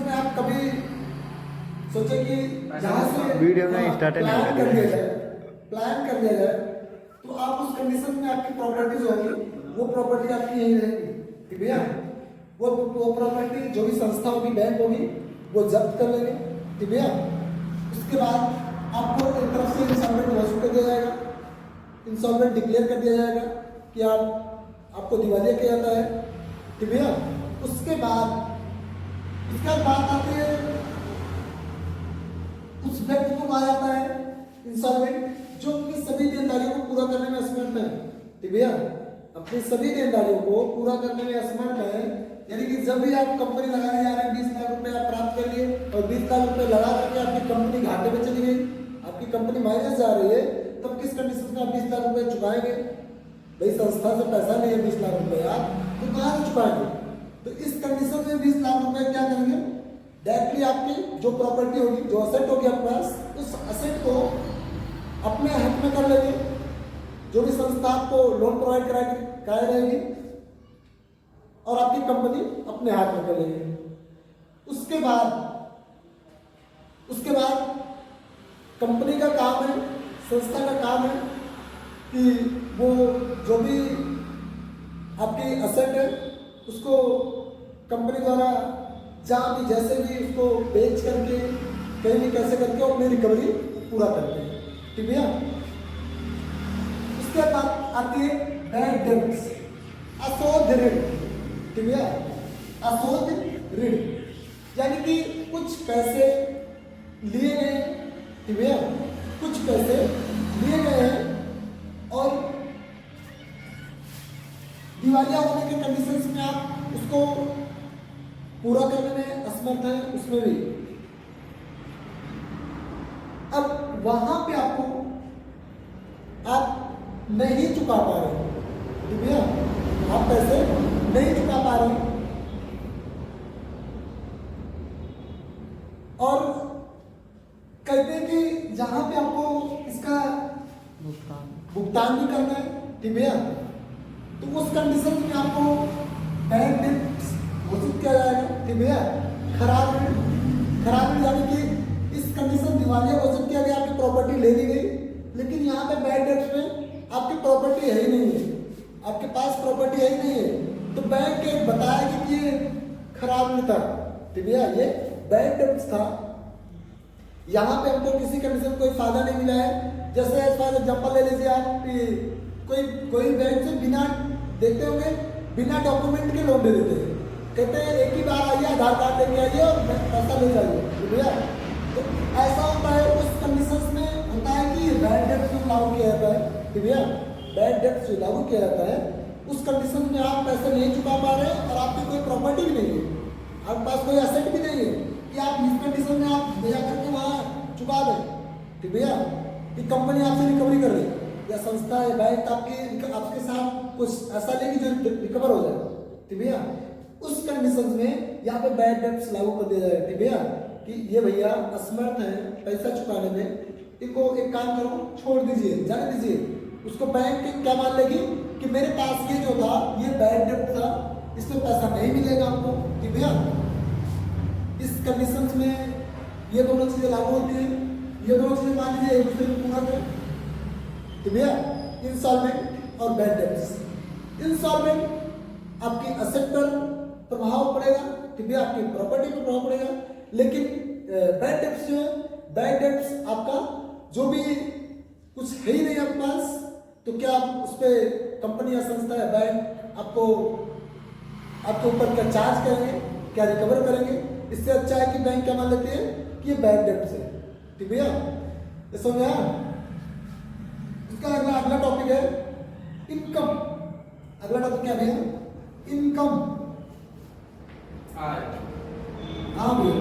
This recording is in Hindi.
कंडीशन में आप कभी सोचे कि जहाँ से वीडियो में स्टार्ट प्लान कर लिया जाए तो आप उस कंडीशन में आपकी प्रॉपर्टीज होगी, वो प्रॉपर्टी आपकी यही रहेगी, ठीक भैया। वो प्रॉपर्टी जो भी संस्था होगी, बैंक होगी, वो जब्त कर लेंगे, ठीक भैया। उसके बाद आपको एक तरफ से इंसॉल्वेंट घोषित कर दिया जाएगा, इंसॉल्वेंट डिक्लेयर कर दिया जाएगा कि आपको दिवालिया किया जाता है, ठीक भैया। उसके बाद बात आती है उस व्यक्ति को कहा जाता है इंसॉल्वेंट जो अपनी सभी देनदारियों को पूरा करने में असमर्थ है, ठीक भैया। अपनी सभी देनदारियों को पूरा करने में असमर्थ है, यानी कि जब भी आप कंपनी लगाने जा रहे हैं 20 लाख रुपए आप प्राप्त कर लिए और 20 लाख रुपए लगा करके आपकी कंपनी घाटे में चली गई, आपकी कंपनी माइनस जा रही है, तब किस कंडीशन में आप 20 लाख रुपए चुकाएंगे? भाई संस्था से पैसा नहीं है 20 लाख रुपए, आप तो कहाँ से चुकाएंगे? तो इस कंडीशन में 20 लाख रुपए क्या करेंगे? डायरेक्टली आपकी जो प्रॉपर्टी होगी, जो असेट होगी आपके पास, उस असेट को अपने हक में कर लेंगे। जो भी संस्था आपको लोन प्रोवाइड कराई रहेगी और आपकी कंपनी अपने हाथ में कर लेंगे। उसके बाद कंपनी का काम है, संस्था का काम है कि वो जो भी आपकी असेट है उसको कंपनी द्वारा जहाँ भी जैसे भी उसको बेच करके कहीं भी कैसे करके अपनी रिकवरी पूरा करते हैं, ठीक भैया। उसके बाद आती है बैड डेब्ट्स, अशोध ऋण, ठीक भैया। अशोध ऋण यानी कि कुछ पैसे लिए गए, ठीक भैया, कुछ पैसे लिए गए हैं और दिवालिया होने के कंडीशंस में आप उसको पूरा करने में असमर्थ है, उसमें भी अब वहां पे आप नहीं चुका पा रहे, ठीक भैया, आप पैसे नहीं चुका पा रहे और कहते हैं कि जहां पे आपको इसका भुगतान भी करना है, ठीक भैया, तो उस कंडीशन में आपको बैंक डेब्ट घोषित किया जाएगा, ठीक भैया। खराब ऋण यानी कि इस कंडीशन दिवालिया घोषित किया गया, आपकी प्रॉपर्टी ले ली गई, लेकिन यहाँ पे बैड डेब्ट्स में आपकी प्रॉपर्टी है ही नहीं है, आपके पास प्रॉपर्टी है ही नहीं है, तो बैंक के बताया कि ये खराब ऋण था, ठीक भैया, ये बैड डेब्ट्स था। यहाँ पे हमको किसी कंडीशन कोई फायदा नहीं मिला है। जैसे फॉर एग्जाम्पल ले लीजिए आप, कोई बैंक से बिना देखते होंगे, बिना डॉक्यूमेंट के लोन दे देते हैं, कहते हैं एक ही बार आइए, आधार कार्ड लेके आइए और पैसा ले जाइए, ठीक भैया। तो ऐसा होता है, उस कंडीशंस में होता है कि बैड डेब्ट जो लागू किया जाता है, ठीक भैया, बैड डेब्ट जो लागू किया जाता है, उस कंडीशन में आप पैसे नहीं चुका पा रहे हैं और आपकी कोई प्रॉपर्टी भी नहीं है, आपके पास कोई एसेट भी नहीं है कि आप इस कंडीशन में आप भेजा करके वहाँ चुका दें, ठीक भैया। कि कंपनी आपसे रिकवरी कर रही या संस्था है, बैंक आपके साथ कुछ ऐसा लेगी जो रिकवर हो जाए, ठीक भैया। उस कंडीशन में यहाँ पे बैड डेब्ट्स लागू कर दिया जाएगा, ठीक भैया, कि ये भैया असमर्थ है पैसा चुकाने में, इनको एक काम करो, छोड़ दीजिए, जाने दीजिए। उसको बैंक क्या मान लेगी कि मेरे पास ये जो था ये बैड डेब्ट था, इसमें पैसा नहीं मिलेगा आपको, ठीक भैया। इस कंडीशन में ये दोनों चीजें लागू होती है, ये दोनों चीजें मान लीजिए एक दूसरे को पूरा करें, ठीक भैया। इंसॉल्वेंट और बैड डेब्ट्स। इंसॉल्वेंट आपकी असेट पर प्रभाव पड़ेगा, ठीक भैया, आपकी प्रॉपर्टी पर प्रभाव पड़ेगा, लेकिन बैड डेब्ट्स जो है, बैड डेब्ट्स आपका जो भी कुछ है ही नहीं आपके पास, तो क्या आप उस पर कंपनी या संस्था या बैंक आपके ऊपर क्या चार्ज करेंगे, क्या रिकवर करेंगे? इससे अच्छा है कि बैंक क्या मान लेते हैं कि ये बैड डेब्ट्स है, ठीक भैया, ये समझ आया। इसका अगला टॉपिक है इनकम। अगला टॉपिक क्या भैया? इनकम। हाँ भैया,